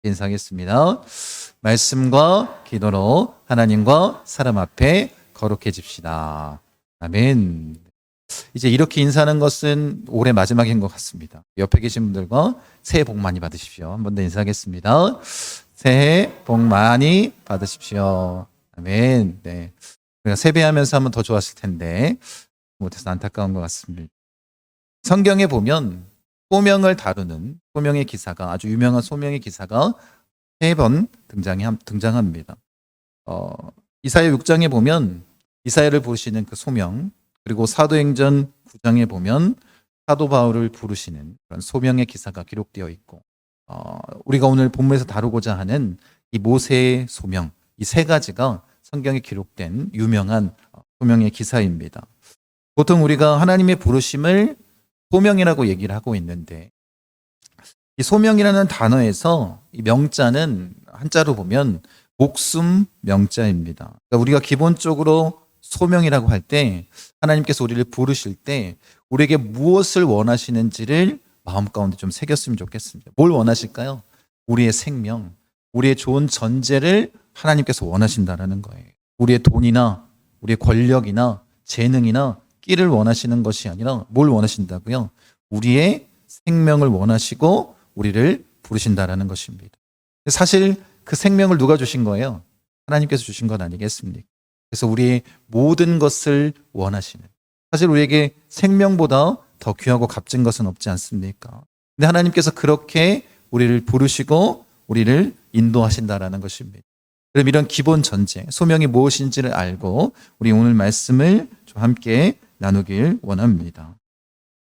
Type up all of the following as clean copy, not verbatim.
인사하겠습니다. 말씀과 기도로 하나님과 사람 앞에 거룩해집시다. 아멘. 이제 이렇게 인사하는 것은 올해 마지막인 것 같습니다. 옆에 계신 분들과 새해 복 많이 받으십시오. 한 번 더 인사하겠습니다. 새해 복 많이 받으십시오. 아멘. 네. 우리가 세배하면서 하면 더 좋았을 텐데 못해서 안타까운 것 같습니다. 성경에 보면 소명을 다루는 소명의 기사가, 아주 유명한 소명의 기사가 3번 등장합니다. 이사야 6장에 보면 이사야를 부르시는 그 소명, 그리고 사도행전 9장에 보면 사도 바울을 부르시는 그런 소명의 기사가 기록되어 있고, 우리가 오늘 본문에서 다루고자 하는 이 모세의 소명, 이 3가지가 성경에 기록된 유명한 소명의 기사입니다. 보통 우리가 하나님의 부르심을 소명이라고 얘기를 하고 있는데, 이 소명이라는 단어에서 이 명자는 한자로 보면 목숨 명자입니다. 그러니까 우리가 기본적으로 소명이라고 할 때 하나님께서 우리를 부르실 때 우리에게 무엇을 원하시는지를 마음 가운데 좀 새겼으면 좋겠습니다. 뭘 원하실까요? 우리의 생명, 우리의 좋은 전제를 하나님께서 원하신다라는 거예요. 우리의 돈이나 우리의 권력이나 재능이나 끼를 원하시는 것이 아니라 뭘 원하신다고요? 우리의 생명을 원하시고 우리를 부르신다라는 것입니다. 사실 그 생명을 누가 주신 거예요? 하나님께서 주신 것 아니겠습니까? 그래서 우리의 모든 것을 원하시는, 사실 우리에게 생명보다 더 귀하고 값진 것은 없지 않습니까? 근데 하나님께서 그렇게 우리를 부르시고 우리를 인도하신다라는 것입니다. 그럼 이런 기본 전제, 소명이 무엇인지를 알고 우리 오늘 말씀을 좀 함께 나누길 원합니다.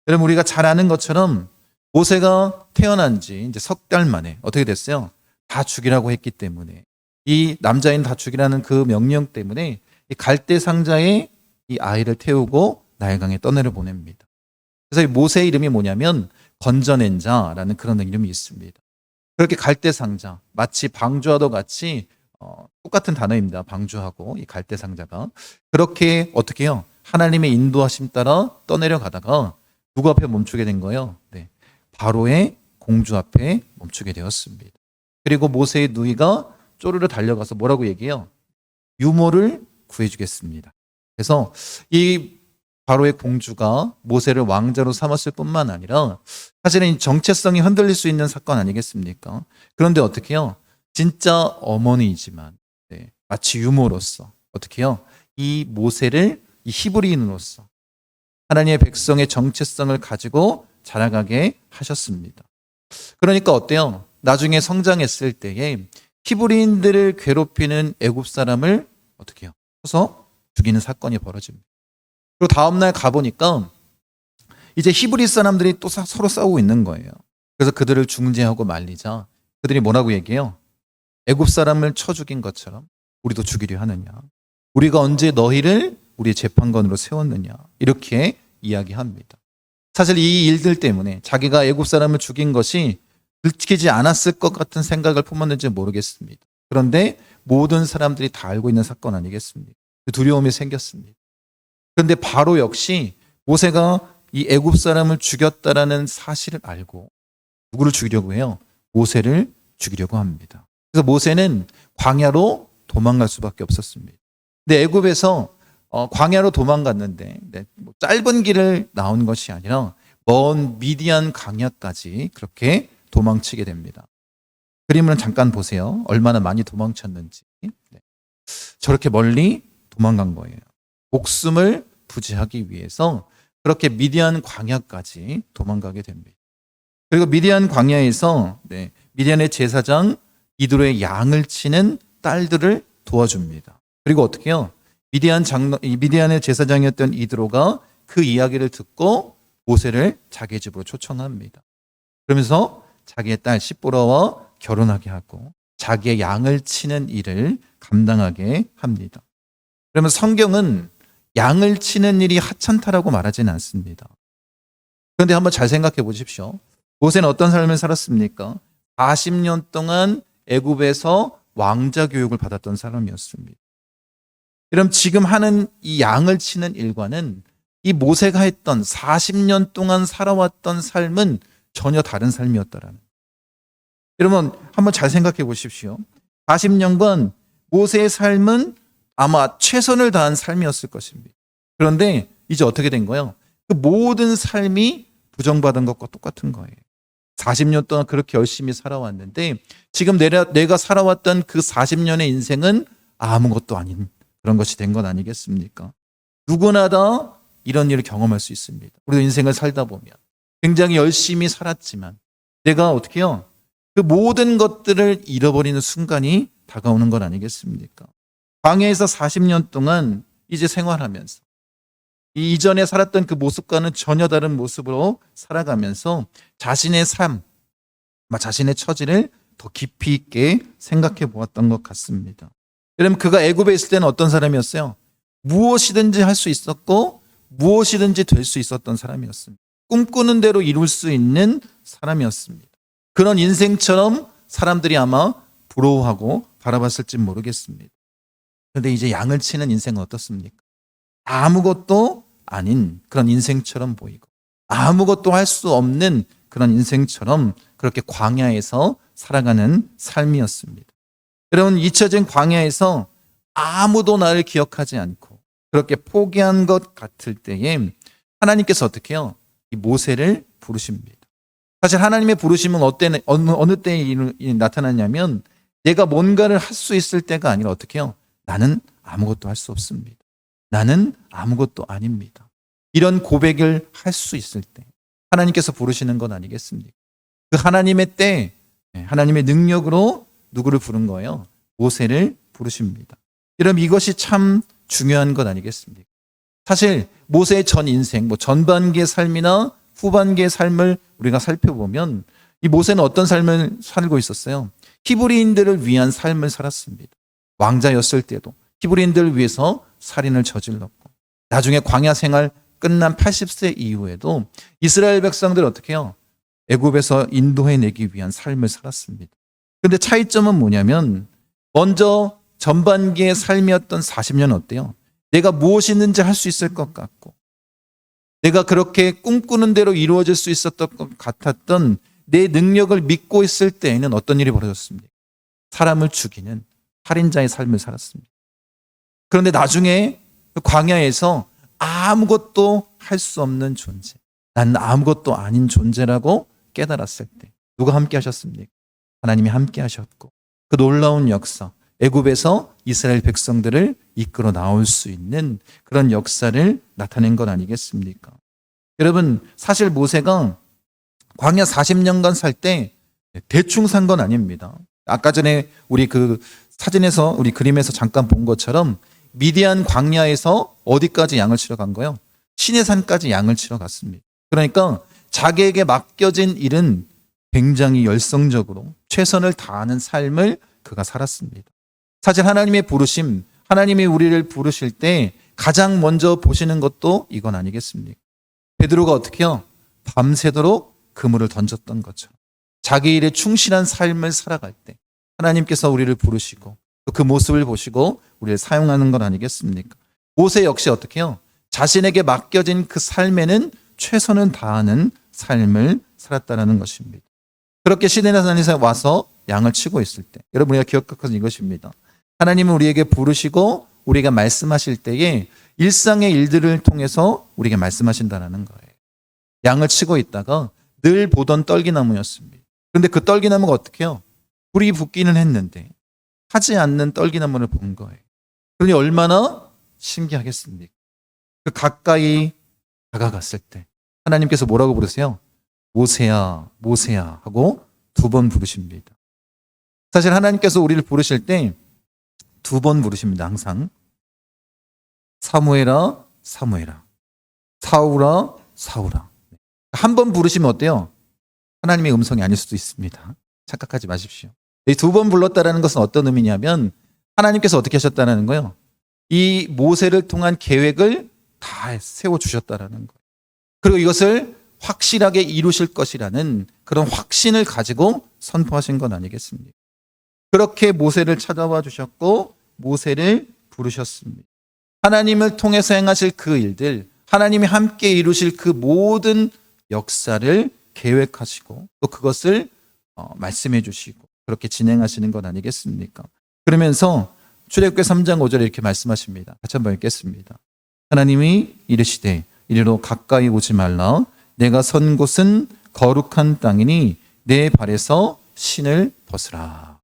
여러분, 우리가 잘 아는 것처럼 모세가 태어난 지 이제 석 달 만에 어떻게 됐어요? 다 죽이라고 했기 때문에, 이 남자인 다 죽이라는 그 명령 때문에 이 갈대 상자에 이 아이를 태우고 나일강에 떠내려 보냅니다. 그래서 이 모세의 이름이 뭐냐면 건져낸 자라는 그런 이름이 있습니다. 그렇게 갈대 상자, 마치 방주와도 같이 똑같은 단어입니다. 방주하고 이 갈대 상자가 그렇게 어떻게 해요? 하나님의 인도하심 따라 떠내려 가다가 누구 앞에 멈추게 된 거예요? 네, 바로의 공주 앞에 멈추게 되었습니다. 그리고 모세의 누이가 쪼르르 달려가서 뭐라고 얘기해요? 유모를 구해주겠습니다. 그래서 이 바로의 공주가 모세를 왕자로 삼았을 뿐만 아니라 사실은 정체성이 흔들릴 수 있는 사건 아니겠습니까? 그런데 어떻게 해요? 진짜 어머니이지만 마치 유모로서 어떻게 해요? 이 모세를 이 히브리인으로서 하나님의 백성의 정체성을 가지고 자라가게 하셨습니다. 그러니까 어때요? 나중에 성장했을 때에 히브리인들을 괴롭히는 애굽 사람을 어떻게 해요? 쳐서 죽이는 사건이 벌어집니다. 그리고 다음날 가보니까 이제 히브리 사람들이 또 서로 싸우고 있는 거예요. 그래서 그들을 중재하고 말리자 그들이 뭐라고 얘기해요? 애굽 사람을 쳐 죽인 것처럼 우리도 죽이려 하느냐? 우리가 언제 너희를 우리의 재판관으로 세웠느냐? 이렇게 이야기합니다. 사실 이 일들 때문에 자기가 애굽 사람을 죽인 것이 들키지 않았을 것 같은 생각을 품었는지 모르겠습니다. 그런데 모든 사람들이 다 알고 있는 사건 아니겠습니까? 두려움이 생겼습니다. 그런데 바로 역시 모세가 이 애굽 사람을 죽였다라는 사실을 알고 누구를 죽이려고 해요? 모세를 죽이려고 합니다. 그래서 모세는 광야로 도망갈 수밖에 없었습니다. 근데 애굽에서 광야로 도망갔는데 짧은 길을 나온 것이 아니라 먼 미디안 광야까지 그렇게 도망치게 됩니다. 그림을 잠깐 보세요. 얼마나 많이 도망쳤는지. 저렇게 멀리 도망간 거예요. 목숨을 부지하기 위해서 그렇게 미디안 광야까지 도망가게 됩니다. 그리고 미디안 광야에서 미디안의 제사장 이드로의 양을 치는 딸들을 도와줍니다. 그리고 어떻게 해요? 미디안의 제사장이었던 이드로가 그 이야기를 듣고 모세를 자기 집으로 초청합니다. 그러면서 자기의 딸 시보라와 결혼하게 하고 자기의 양을 치는 일을 감당하게 합니다. 그러면 성경은 양을 치는 일이 하찮다라고 말하지는 않습니다. 그런데 한번 잘 생각해 보십시오. 모세는 어떤 삶을 살았습니까? 40년 동안 애굽에서 왕자 교육을 받았던 사람이었습니다. 그럼 지금 하는 이 양을 치는 일과는 이 모세가 했던 40년 동안 살아왔던 삶은 전혀 다른 삶이었다라는. 여러분 한번 잘 생각해 보십시오. 40년간 모세의 삶은 아마 최선을 다한 삶이었을 것입니다. 그런데 이제 어떻게 된 거예요? 그 모든 삶이 부정받은 것과 똑같은 거예요. 40년 동안 그렇게 열심히 살아왔는데 지금 내가 살아왔던 그 40년의 인생은 아무것도 아닌 그런 것이 된 건 아니겠습니까? 누구나 다 이런 일을 경험할 수 있습니다. 우리도 인생을 살다 보면 굉장히 열심히 살았지만 내가 어떻게 해요? 그 모든 것들을 잃어버리는 순간이 다가오는 건 아니겠습니까? 광야에서 40년 동안 이제 생활하면서 이전에 살았던 그 모습과는 전혀 다른 모습으로 살아가면서 자신의 삶, 자신의 처지를 더 깊이 있게 생각해 보았던 것 같습니다. 여러분 그가 애굽에 있을 때는 어떤 사람이었어요? 무엇이든지 할 수 있었고 무엇이든지 될 수 있었던 사람이었습니다. 꿈꾸는 대로 이룰 수 있는 사람이었습니다. 그런 인생처럼 사람들이 아마 부러워하고 바라봤을지 모르겠습니다. 그런데 이제 양을 치는 인생은 어떻습니까? 아무것도 아닌 그런 인생처럼 보이고 아무것도 할 수 없는 그런 인생처럼 그렇게 광야에서 살아가는 삶이었습니다. 여러분 잊혀진 광야에서 아무도 나를 기억하지 않고 그렇게 포기한 것 같을 때에 하나님께서 어떻게 해요? 이 모세를 부르십니다. 사실 하나님의 부르심은 어느 때에 나타나냐면 내가 뭔가를 할 수 있을 때가 아니라 어떻게 해요? 나는 아무것도 할 수 없습니다. 나는 아무것도 아닙니다. 이런 고백을 할 수 있을 때 하나님께서 부르시는 건 아니겠습니까? 그 하나님의 때 하나님의 능력으로 누구를 부른 거예요? 모세를 부르십니다. 여러분 이것이 참 중요한 것 아니겠습니까? 사실 모세의 전 인생, 전반기의 삶이나 후반기의 삶을 우리가 살펴보면 이 모세는 어떤 삶을 살고 있었어요? 히브리인들을 위한 삶을 살았습니다. 왕자였을 때도 히브리인들을 위해서 살인을 저질렀고 나중에 광야 생활 끝난 80세 이후에도 이스라엘 백성들 어떻게 해요? 애굽에서 인도해내기 위한 삶을 살았습니다. 그런데 차이점은 뭐냐면 먼저 전반기의 삶이었던 40년은 어때요? 내가 무엇이든지 할 수 있을 것 같고 내가 그렇게 꿈꾸는 대로 이루어질 수 있었던 것 같았던 내 능력을 믿고 있을 때에는 어떤 일이 벌어졌습니까? 사람을 죽이는 살인자의 삶을 살았습니다. 그런데 나중에 광야에서 아무것도 할 수 없는 존재, 나는 아무것도 아닌 존재라고 깨달았을 때 누가 함께 하셨습니까? 하나님이 함께 하셨고 그 놀라운 역사, 애굽에서 이스라엘 백성들을 이끌어 나올 수 있는 그런 역사를 나타낸 건 아니겠습니까? 여러분 사실 모세가 광야 40년간 살 때 대충 산 건 아닙니다. 아까 전에 우리 그 사진에서 우리 그림에서 잠깐 본 것처럼 미디안 광야에서 어디까지 양을 치러 간 거예요? 시내산까지 양을 치러 갔습니다. 그러니까 자기에게 맡겨진 일은 굉장히 열성적으로 최선을 다하는 삶을 그가 살았습니다. 사실 하나님의 부르심, 하나님이 우리를 부르실 때 가장 먼저 보시는 것도 이건 아니겠습니까? 베드로가 어떻게 해요? 밤새도록 그물을 던졌던 것처럼 자기 일에 충실한 삶을 살아갈 때 하나님께서 우리를 부르시고 그 모습을 보시고 우리를 사용하는 건 아니겠습니까? 모세 역시 어떻게 해요? 자신에게 맡겨진 그 삶에는 최선을 다하는 삶을 살았다는 것입니다. 그렇게 시내산에서 와서 양을 치고 있을 때 여러분 우리가 기억할 것은 이것입니다. 하나님은 우리에게 부르시고 우리가 말씀하실 때에 일상의 일들을 통해서 우리에게 말씀하신다는 거예요. 양을 치고 있다가 늘 보던 떨기나무였습니다. 그런데 그 떨기나무가 어떻게 해요? 불이 붙기는 했는데 하지 않는 떨기나무를 본 거예요. 그러니 얼마나 신기하겠습니까? 그 가까이 다가갔을 때 하나님께서 뭐라고 부르세요? 모세야, 모세야 하고 2번 부르십니다. 사실 하나님께서 우리를 부르실 때 2번 부르십니다. 항상 사무엘아, 사무엘아, 사울아, 사울아. 한 번 부르시면 어때요? 하나님의 음성이 아닐 수도 있습니다. 착각하지 마십시오. 이 2번 불렀다는 것은 어떤 의미냐면 하나님께서 어떻게 하셨다는 거예요? 이 모세를 통한 계획을 다 세워주셨다는 거예요. 그리고 이것을 확실하게 이루실 것이라는 그런 확신을 가지고 선포하신 건 아니겠습니까? 그렇게 모세를 찾아와 주셨고 모세를 부르셨습니다. 하나님을 통해서 행하실 그 일들, 하나님이 함께 이루실 그 모든 역사를 계획하시고 또 그것을 말씀해 주시고 그렇게 진행하시는 것 아니겠습니까? 그러면서 출애굽기 3장 5절에 이렇게 말씀하십니다. 같이 한번 읽겠습니다. 하나님이 이르시되 이리로 가까이 오지 말라. 내가 선 곳은 거룩한 땅이니 내 발에서 신을 벗으라.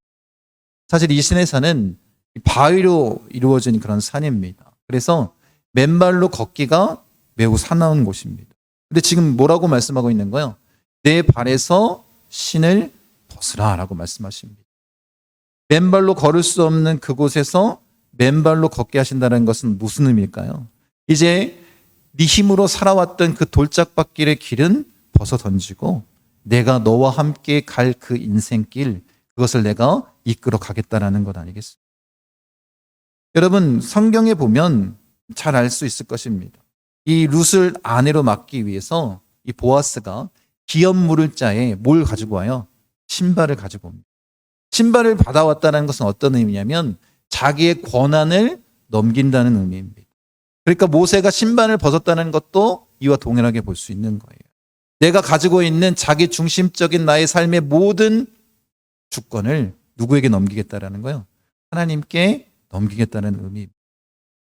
사실 이 신의 산은 바위로 이루어진 그런 산입니다. 그래서 맨발로 걷기가 매우 사나운 곳입니다. 근데 지금 뭐라고 말씀하고 있는 거예요? 내 발에서 신을 벗으라 라고 말씀하십니다. 맨발로 걸을 수 없는 그곳에서 맨발로 걷게 하신다는 것은 무슨 의미일까요? 이제 네 힘으로 살아왔던 그 돌짝밭길의 길은 벗어 던지고 내가 너와 함께 갈 그 인생길, 그것을 내가 이끌어 가겠다라는 것 아니겠습니까? 여러분, 성경에 보면 잘 알 수 있을 것입니다. 이 룻을 아내로 맡기 위해서 이 보아스가 기업 물을 자에 뭘 가지고 와요? 신발을 가지고 옵니다. 신발을 받아왔다는 것은 어떤 의미냐면 자기의 권한을 넘긴다는 의미입니다. 그러니까 모세가 신발을 벗었다는 것도 이와 동일하게 볼 수 있는 거예요. 내가 가지고 있는 자기 중심적인 나의 삶의 모든 주권을 누구에게 넘기겠다라는 거예요? 하나님께 넘기겠다는 의미입니다.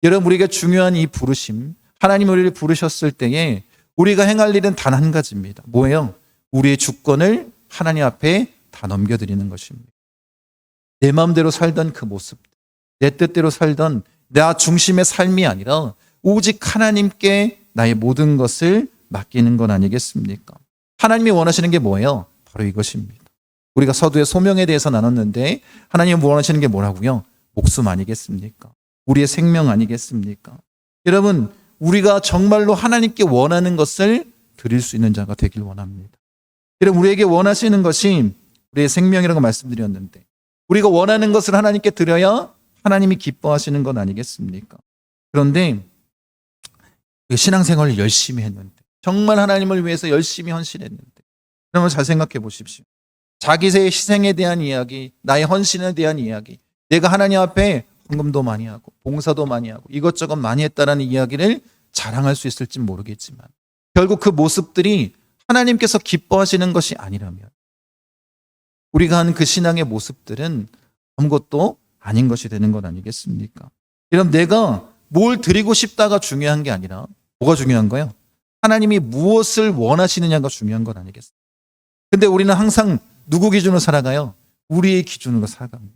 여러분, 우리가 중요한 이 부르심, 하나님 우리를 부르셨을 때에 우리가 행할 일은 단 한 가지입니다. 뭐예요? 우리의 주권을 하나님 앞에 다 넘겨드리는 것입니다. 내 마음대로 살던 그 모습, 내 뜻대로 살던 나 중심의 삶이 아니라 오직 하나님께 나의 모든 것을 맡기는 건 아니겠습니까? 하나님이 원하시는 게 뭐예요? 바로 이것입니다. 우리가 서두에 소명에 대해서 나눴는데 하나님이 원하시는 게 뭐라고요? 목숨 아니겠습니까? 우리의 생명 아니겠습니까? 여러분, 우리가 정말로 하나님께 원하는 것을 드릴 수 있는 자가 되길 원합니다. 여러분, 우리에게 원하시는 것이 우리의 생명이라고 말씀드렸는데 우리가 원하는 것을 하나님께 드려야 하나님이 기뻐하시는 건 아니겠습니까? 그런데 신앙생활을 열심히 했는데 정말 하나님을 위해서 열심히 헌신했는데 여러분 잘 생각해 보십시오. 자기의 희생에 대한 이야기, 나의 헌신에 대한 이야기, 내가 하나님 앞에 헌금도 많이 하고 봉사도 많이 하고 이것저것 많이 했다라는 이야기를 자랑할 수 있을지 모르겠지만 결국 그 모습들이 하나님께서 기뻐하시는 것이 아니라면 우리가 하는 그 신앙의 모습들은 아무것도 아닌 것이 되는 것 아니겠습니까? 여러분, 내가 뭘 드리고 싶다가 중요한 게 아니라 뭐가 중요한 거예요? 하나님이 무엇을 원하시느냐가 중요한 건 아니겠습니까? 근데 우리는 항상 누구 기준으로 살아가요? 우리의 기준으로 살아갑니다.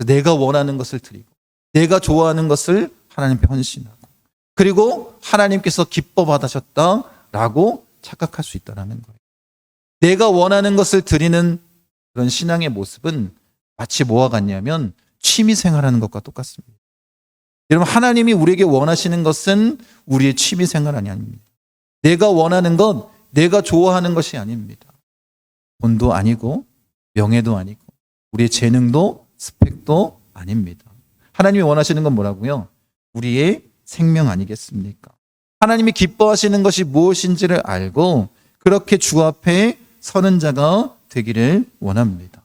내가 원하는 것을 드리고 내가 좋아하는 것을 하나님께 헌신하고 그리고 하나님께서 기뻐 받으셨다라고 착각할 수 있다는 거예요. 내가 원하는 것을 드리는 그런 신앙의 모습은 마치 뭐와 같냐면 취미 생활하는 것과 똑같습니다. 여러분, 하나님이 우리에게 원하시는 것은 우리의 취미 생활 아닙니다. 내가 원하는 것, 내가 좋아하는 것이 아닙니다. 돈도 아니고 명예도 아니고 우리의 재능도 스펙도 아닙니다. 하나님이 원하시는 건 뭐라고요? 우리의 생명 아니겠습니까? 하나님이 기뻐하시는 것이 무엇인지를 알고 그렇게 주 앞에 서는 자가 되기를 원합니다.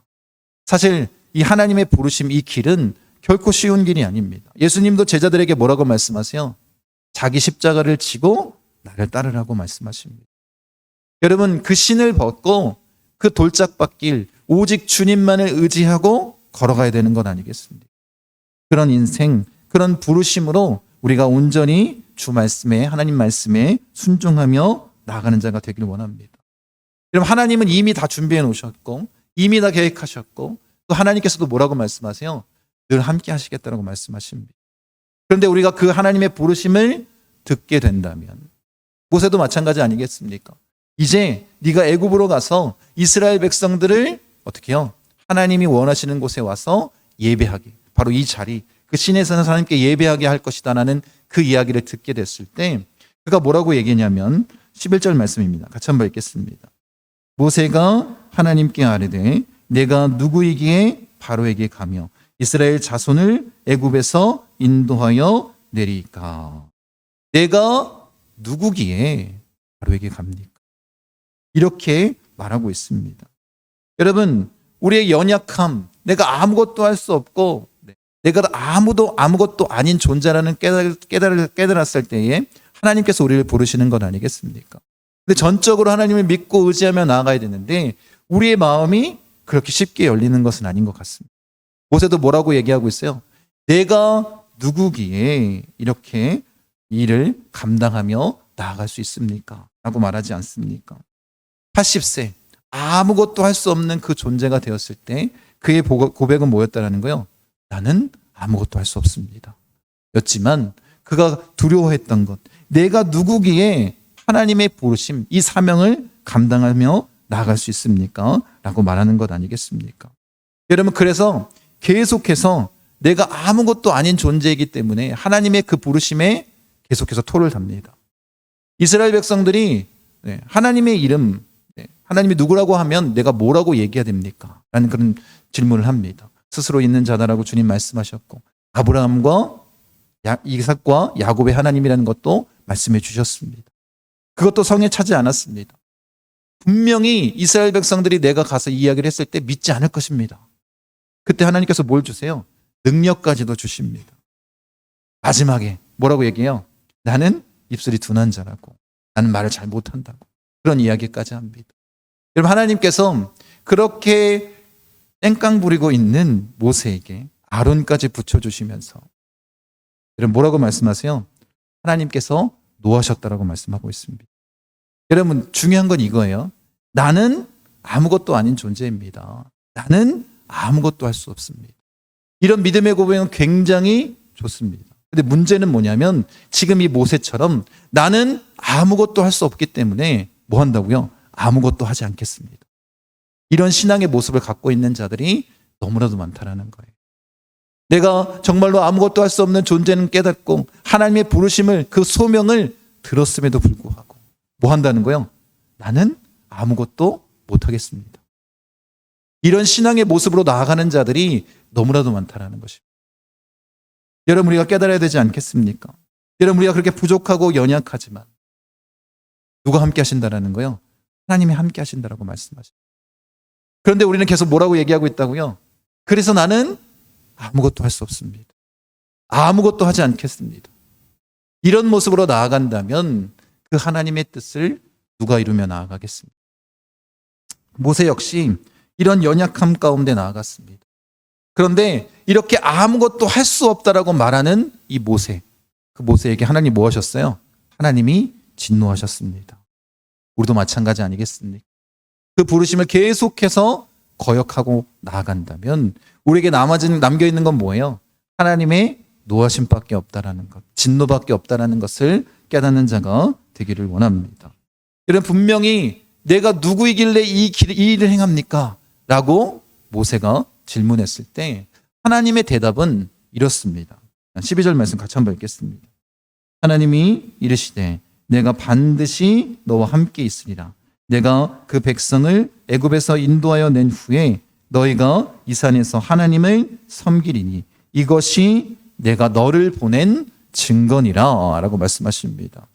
사실 이 하나님의 부르심, 이 길은 결코 쉬운 길이 아닙니다. 예수님도 제자들에게 뭐라고 말씀하세요? 자기 십자가를 지고 나를 따르라고 말씀하십니다. 여러분, 그 신을 벗고 그 돌짝밭길 오직 주님만을 의지하고 걸어가야 되는 것 아니겠습니까? 그런 인생, 그런 부르심으로 우리가 온전히 주 말씀에, 하나님 말씀에 순종하며 나아가는 자가 되길 원합니다. 여러분, 하나님은 이미 다 준비해 놓으셨고 이미 다 계획하셨고 또 하나님께서도 뭐라고 말씀하세요? 늘 함께 하시겠다라고 말씀하십니다. 그런데 우리가 그 하나님의 부르심을 듣게 된다면 모세도 마찬가지 아니겠습니까? 이제 네가 애굽으로 가서 이스라엘 백성들을 어떻게 해요? 하나님이 원하시는 곳에 와서 예배하게, 바로 이 자리, 그 신의 산에서 하나님께 예배하게 할 것이다라는 그 이야기를 듣게 됐을 때 그가 뭐라고 얘기했냐면 11절 말씀입니다. 같이 한번 읽겠습니다. 모세가 하나님께 아뢰되 내가 누구이기에 바로에게 가며 이스라엘 자손을 애굽에서 인도하여 내리까? 내가 누구기에 바로에게 갑니까? 이렇게 말하고 있습니다. 여러분, 우리의 연약함, 내가 아무것도 할 수 없고 내가 아무것도 아닌 존재라는 깨달았을 때에 하나님께서 우리를 부르시는 것 아니겠습니까? 근데 전적으로 하나님을 믿고 의지하며 나아가야 되는데 우리의 마음이 그렇게 쉽게 열리는 것은 아닌 것 같습니다. 모세도 뭐라고 얘기하고 있어요? 내가 누구기에 이렇게 일을 감당하며 나아갈 수 있습니까? 라고 말하지 않습니까? 80세 아무것도 할 수 없는 그 존재가 되었을 때 그의 고백은 뭐였다라는 거예요? 나는 아무것도 할 수 없습니다. 였지만 그가 두려워했던 것, 내가 누구기에 하나님의 부르심, 이 사명을 감당하며 나아갈 수 있습니까? 라고 말하는 것 아니겠습니까? 여러분, 그래서 계속해서 내가 아무것도 아닌 존재이기 때문에 하나님의 그 부르심에 계속해서 토를 답니다. 이스라엘 백성들이 하나님의 이름, 하나님이 누구라고 하면 내가 뭐라고 얘기해야 됩니까? 라는 그런 질문을 합니다. 스스로 있는 자다라고 주님 말씀하셨고, 아브라함과 이삭과 야곱의 하나님이라는 것도 말씀해 주셨습니다. 그것도 성에 차지 않았습니다. 분명히 이스라엘 백성들이 내가 가서 이야기를 했을 때 믿지 않을 것입니다. 그때 하나님께서 뭘 주세요? 능력까지도 주십니다. 마지막에 뭐라고 얘기해요? 나는 입술이 둔한 자라고, 나는 말을 잘 못한다고, 그런 이야기까지 합니다. 여러분, 하나님께서 그렇게 땡깡 부리고 있는 모세에게 아론까지 붙여주시면서 여러분 뭐라고 말씀하세요? 하나님께서 노하셨다라고 말씀하고 있습니다. 여러분, 중요한 건 이거예요. 나는 아무것도 아닌 존재입니다. 나는 아무것도 할 수 없습니다. 이런 믿음의 고백은 굉장히 좋습니다. 근데 문제는 뭐냐면 지금 이 모세처럼 나는 아무것도 할 수 없기 때문에 뭐 한다고요? 아무것도 하지 않겠습니다. 이런 신앙의 모습을 갖고 있는 자들이 너무나도 많다라는 거예요. 내가 정말로 아무것도 할 수 없는 존재는 깨닫고 하나님의 부르심을, 그 소명을 들었음에도 불구하고 뭐 한다는 거예요? 나는 아무것도 못하겠습니다. 이런 신앙의 모습으로 나아가는 자들이 너무나도 많다라는 것입니다. 여러분, 우리가 깨달아야 되지 않겠습니까? 여러분, 우리가 그렇게 부족하고 연약하지만 누가 함께 하신다라는 거예요? 하나님이 함께 하신다라고 말씀하십니다. 그런데 우리는 계속 뭐라고 얘기하고 있다고요? 그래서 나는 아무것도 할 수 없습니다. 아무것도 하지 않겠습니다. 이런 모습으로 나아간다면 그 하나님의 뜻을 누가 이루며 나아가겠습니까? 모세 역시 이런 연약함 가운데 나아갔습니다. 그런데 이렇게 아무것도 할 수 없다라고 말하는 이 모세, 그 모세에게 하나님이 뭐 하셨어요? 하나님이 진노하셨습니다. 우리도 마찬가지 아니겠습니까? 그 부르심을 계속해서 거역하고 나아간다면 우리에게 남겨있는 건 뭐예요? 하나님의 노하심밖에 없다라는 것, 진노밖에 없다라는 것을 깨닫는 자가 되기를 원합니다. 여러분, 분명히 내가 누구이길래 이 일을 행합니까? 라고 모세가 질문했을 때 하나님의 대답은 이렇습니다. 12절 말씀 같이 한번 읽겠습니다. 하나님이 이르시되 내가 반드시 너와 함께 있으리라. 내가 그 백성을 애굽에서 인도하여 낸 후에 너희가 이 산에서 하나님을 섬기리니 이것이 내가 너를 보낸 증거니라 라고 말씀하십니다.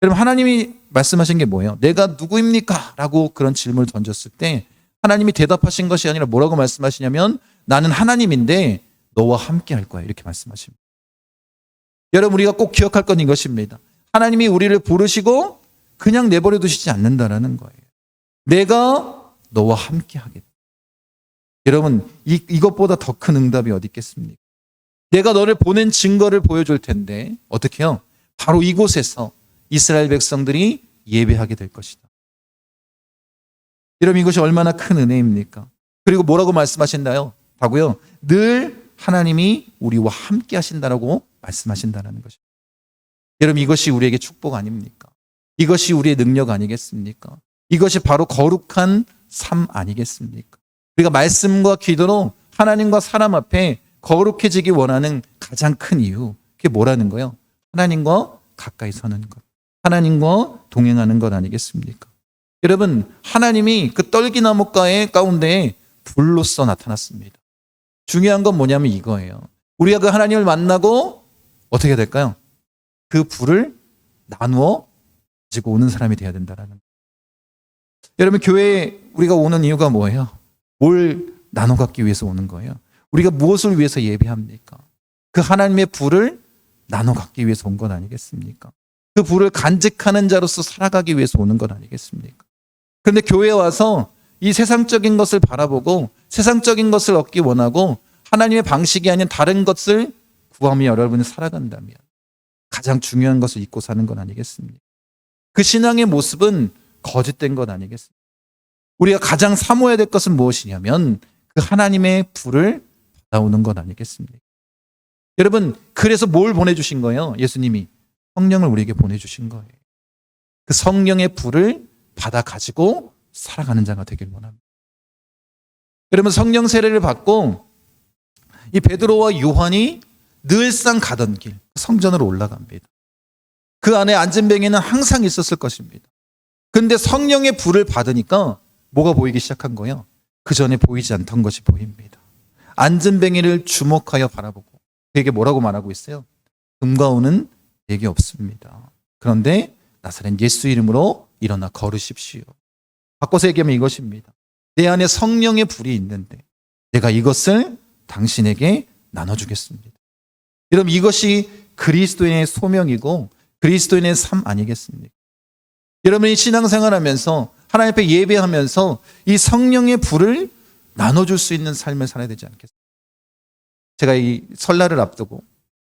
여러분, 하나님이 말씀하신 게 뭐예요? 내가 누구입니까? 라고 그런 질문을 던졌을 때 하나님이 대답하신 것이 아니라 뭐라고 말씀하시냐면 나는 하나님인데 너와 함께 할 거야, 이렇게 말씀하십니다. 여러분, 우리가 꼭 기억할 건 이것입니다. 하나님이 우리를 부르시고 그냥 내버려 두시지 않는다라는 거예요. 내가 너와 함께 하겠다. 여러분, 이것보다 더 큰 응답이 어디 있겠습니까? 내가 너를 보낸 증거를 보여줄 텐데 어떻게 해요? 바로 이곳에서 이스라엘 백성들이 예배하게 될 것이다. 여러분, 이것이 얼마나 큰 은혜입니까? 그리고 뭐라고 말씀하신다요? 하고요. 늘 하나님이 우리와 함께 하신다라고 말씀하신다는 것입니다. 여러분, 이것이 우리에게 축복 아닙니까? 이것이 우리의 능력 아니겠습니까? 이것이 바로 거룩한 삶 아니겠습니까? 우리가 말씀과 기도로 하나님과 사람 앞에 거룩해지기 원하는 가장 큰 이유, 그게 뭐라는 거예요? 하나님과 가까이 서는 것, 하나님과 동행하는 것 아니겠습니까? 여러분, 하나님이 그 떨기나무 가운데 불로써 나타났습니다. 중요한 건 뭐냐면 이거예요. 우리가 그 하나님을 만나고 어떻게 될까요? 그 불을 나누어 가지고 오는 사람이 돼야 된다라는 거예요. 여러분, 교회에 우리가 오는 이유가 뭐예요? 뭘 나눠 갖기 위해서 오는 거예요? 우리가 무엇을 위해서 예배합니까? 그 하나님의 불을 나눠 갖기 위해서 온 것 아니겠습니까? 그 불을 간직하는 자로서 살아가기 위해서 오는 것 아니겠습니까? 그런데 교회에 와서 이 세상적인 것을 바라보고 세상적인 것을 얻기 원하고 하나님의 방식이 아닌 다른 것을 구하며 여러분이 살아간다면 가장 중요한 것을 잊고 사는 건 아니겠습니까? 그 신앙의 모습은 거짓된 것 아니겠습니까? 우리가 가장 사모해야 될 것은 무엇이냐면 그 하나님의 불을 받아오는 것 아니겠습니까? 여러분, 그래서 뭘 보내주신 거예요? 예수님이 성령을 우리에게 보내주신 거예요. 그 성령의 불을 받아 가지고 살아가는 자가 되길 원합니다. 여러분, 성령 세례를 받고 이 베드로와 요한이 늘상 가던 길, 성전으로 올라갑니다. 그 안에 안전뱅이는 항상 있었을 것입니다. 근데 성령의 불을 받으니까 뭐가 보이기 시작한 거예요? 그 전에 보이지 않던 것이 보입니다. 안전뱅이를 주목하여 바라보고 그에게 뭐라고 말하고 있어요? 금과 은은 내게 없습니다. 그런데 나사렛 예수 이름으로 일어나 걸으십시오. 바꿔서 얘기하면 이것입니다. 내 안에 성령의 불이 있는데 내가 이것을 당신에게 나눠주겠습니다. 여러분, 이것이 그리스도인의 소명이고 그리스도인의 삶 아니겠습니까? 여러분이 신앙생활하면서 하나님 앞에 예배하면서 이 성령의 불을 나눠줄 수 있는 삶을 살아야 되지 않겠습니까? 제가 이 설날을 앞두고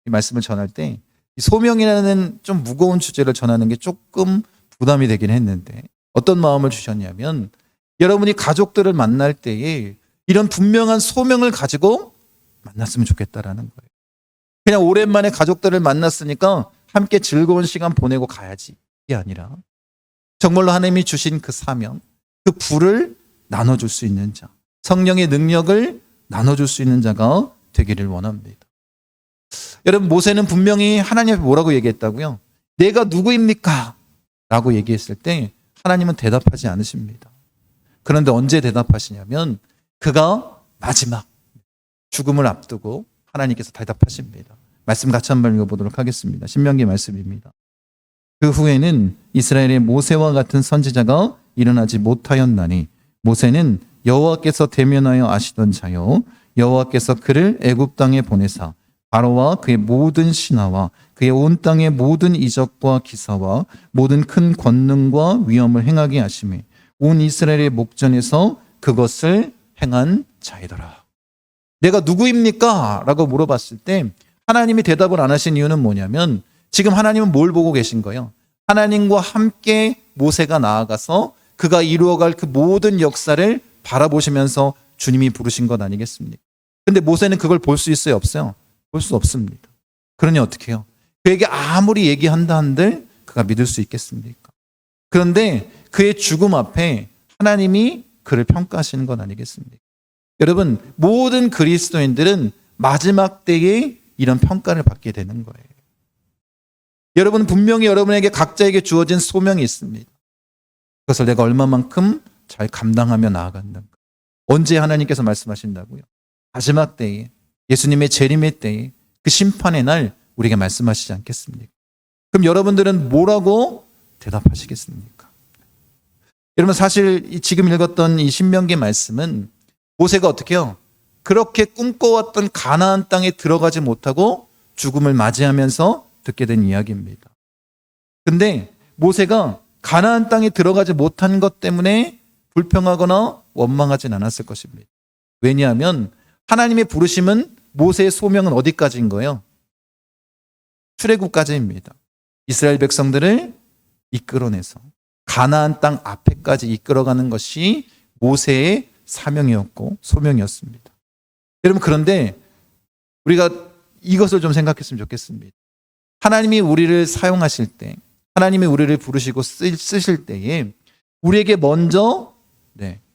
이 말씀을 전할 때 이 소명이라는 좀 무거운 주제를 전하는 게 조금 부담이 되긴 했는데 어떤 마음을 주셨냐면 여러분이 가족들을 만날 때에 이런 분명한 소명을 가지고 만났으면 좋겠다라는 거예요. 그냥 오랜만에 가족들을 만났으니까 함께 즐거운 시간 보내고 가야지. 이게 아니라 정말로 하나님이 주신 그 사명, 그 불을 나눠줄 수 있는 자, 성령의 능력을 나눠줄 수 있는 자가 되기를 원합니다. 여러분, 모세는 분명히 하나님 앞에 뭐라고 얘기했다고요? 내가 누구입니까? 라고 얘기했을 때 하나님은 대답하지 않으십니다. 그런데 언제 대답하시냐면 그가 마지막 죽음을 앞두고 하나님께서 대답하십니다. 말씀 같이 한번 읽어보도록 하겠습니다. 신명기 말씀입니다. 그 후에는 이스라엘의 모세와 같은 선지자가 일어나지 못하였나니 모세는 여호와께서 대면하여 아시던 자요 여호와께서 그를 애굽 땅에 보내사 바로와 그의 모든 신하와 그의 온 땅의 모든 이적과 기사와 모든 큰 권능과 위엄을 행하게 하심에 온 이스라엘의 목전에서 그것을 행한 자이더라. 내가 누구입니까? 라고 물어봤을 때 하나님이 대답을 안 하신 이유는 뭐냐면 지금 하나님은 뭘 보고 계신 거예요? 하나님과 함께 모세가 나아가서 그가 이루어갈 그 모든 역사를 바라보시면서 주님이 부르신 것 아니겠습니까? 근데 모세는 그걸 볼 수 있어요? 없어요? 볼 수 없습니다. 그러니 어떻게 해요? 그에게 아무리 얘기한다 한들 그가 믿을 수 있겠습니까? 그런데 그의 죽음 앞에 하나님이 그를 평가하시는 건 아니겠습니까? 여러분, 모든 그리스도인들은 마지막 때에 이런 평가를 받게 되는 거예요. 여러분, 분명히 여러분에게 각자에게 주어진 소명이 있습니다. 그것을 내가 얼마만큼 잘 감당하며 나아간다. 언제 하나님께서 말씀하신다고요? 마지막 때에, 예수님의 재림의 때에, 그 심판의 날 우리에게 말씀하시지 않겠습니까? 그럼 여러분들은 뭐라고 대답하시겠습니까? 여러분, 사실 지금 읽었던 이 신명기 말씀은 모세가 어떻게 해요? 그렇게 꿈꿔왔던 가나안 땅에 들어가지 못하고 죽음을 맞이하면서 듣게 된 이야기입니다. 근데 모세가 가나안 땅에 들어가지 못한 것 때문에 불평하거나 원망하진 않았을 것입니다. 왜냐하면 하나님의 부르심은 모세의 소명은 어디까지인 거예요? 출애굽까지입니다. 이스라엘 백성들을 이끌어내서 가나안 땅 앞에까지 이끌어가는 것이 모세의 사명이었고 소명이었습니다. 여러분, 그런데 우리가 이것을 좀 생각했으면 좋겠습니다. 하나님이 우리를 사용하실 때, 하나님이 우리를 부르시고 쓰실 때에 우리에게 먼저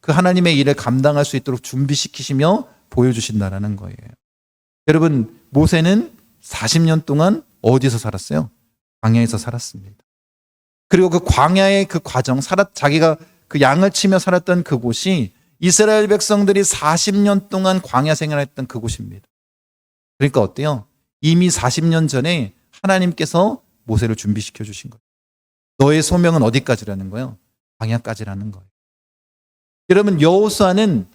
그 하나님의 일을 감당할 수 있도록 준비시키시며 보여주신다라는 거예요. 여러분, 모세는 40년 동안 어디서 살았어요? 광야에서 살았습니다. 그리고 그 광야의 그 과정, 자기가 그 양을 치며 살았던 그곳이 이스라엘 백성들이 40년 동안 광야 생활했던 그곳입니다. 그러니까 어때요? 이미 40년 전에 하나님께서 모세를 준비시켜 주신 거예요. 너의 소명은 어디까지라는 거예요? 광야까지라는 거예요. 여러분, 여호수아는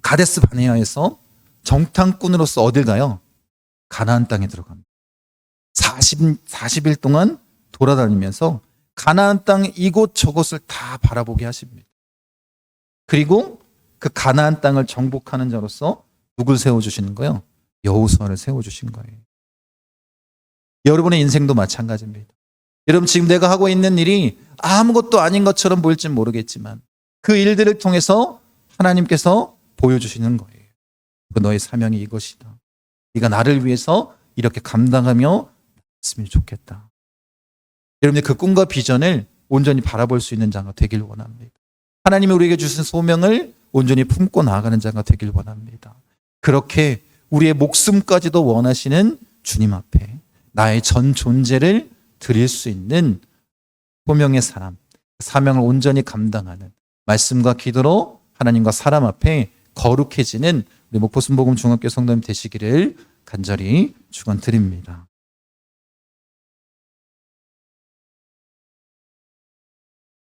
가데스 바네아에서 정탐꾼으로서 어딜 가요? 가나안 땅에 들어갑니다. 40일 동안 돌아다니면서 가나안 땅 이곳저곳을 다 바라보게 하십니다. 그리고 그 가나안 땅을 정복하는 자로서 누굴 세워주시는 거예요? 여호수아를 세워주신 거예요. 여러분의 인생도 마찬가지입니다. 여러분 지금 내가 하고 있는 일이 아무것도 아닌 것처럼 보일진 모르겠지만 그 일들을 통해서 하나님께서 보여주시는 거예요. 그 너의 사명이 이것이다. 네가 나를 위해서 이렇게 감당하며 있으면 좋겠다. 여러분들 그 꿈과 비전을 온전히 바라볼 수 있는 자가 되길 원합니다. 하나님이 우리에게 주신 소명을 온전히 품고 나아가는 자가 되길 원합니다. 그렇게 우리의 목숨까지도 원하시는 주님 앞에 나의 전 존재를 드릴 수 있는 소명의 사람, 사명을 온전히 감당하는 말씀과 기도로 하나님과 사람 앞에 거룩해지는 우리 목포순복음 중학교 성도님 되시기를 간절히 축원드립니다.